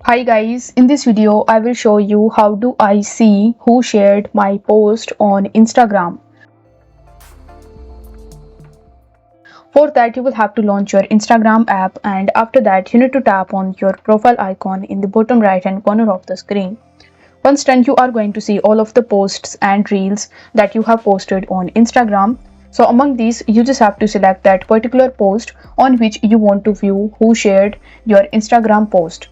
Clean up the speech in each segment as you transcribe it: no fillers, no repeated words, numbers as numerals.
Hi guys, in this video I will show you how do I see who shared my post on Instagram. For that you will have to launch your Instagram app, and after that you need to tap on your profile icon in the bottom right hand corner of the screen. Once done, you are going to see all of the posts and reels that you have posted on Instagram. So among these you just have to select that particular post on which you want to view who shared your Instagram post.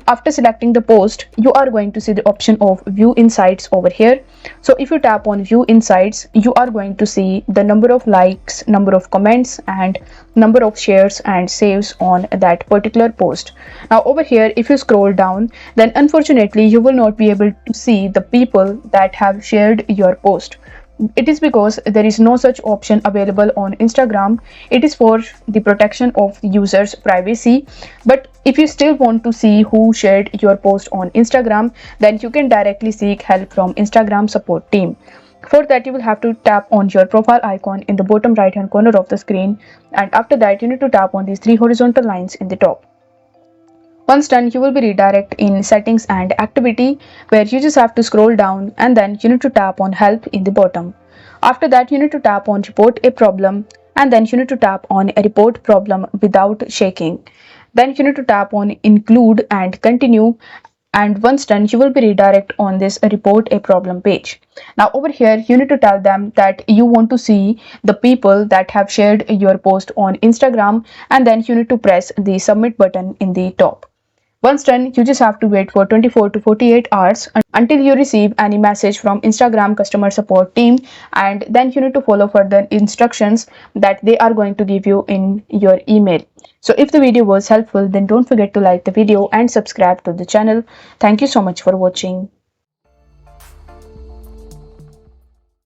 After selecting the post, you are going to see the option of view insights over here. So if you tap on view insights, you are going to see the number of likes, number of comments, and number of shares and saves on that particular post. Now over here, if you scroll down, then unfortunately you will not be able to see the people that have shared your post. It is because there is no such option available on Instagram. It is for the protection of users' privacy. But if you still want to see who shared your post on Instagram, then you can directly seek help from Instagram support team. For that, you will have to tap on your profile icon in the bottom right hand corner of the screen, and after that you need to tap on these three horizontal lines in the top. Once done, you will be redirected in settings and activity, where you just have to scroll down and then you need to tap on help in the bottom. After that, you need to tap on report a problem, and then you need to tap on a report problem without shaking. Then you need to tap on include and continue, and once done you will be redirected on this report a problem page. Now over here you need to tell them that you want to see the people that have shared your post on Instagram, and then you need to press the submit button in the top. Once done, you just have to wait for 24 to 48 hours until you receive any message from Instagram customer support team, and then you need to follow further instructions that they are going to give you in your email. So if the video was helpful, then don't forget to like the video and subscribe to the channel. Thank you so much for watching.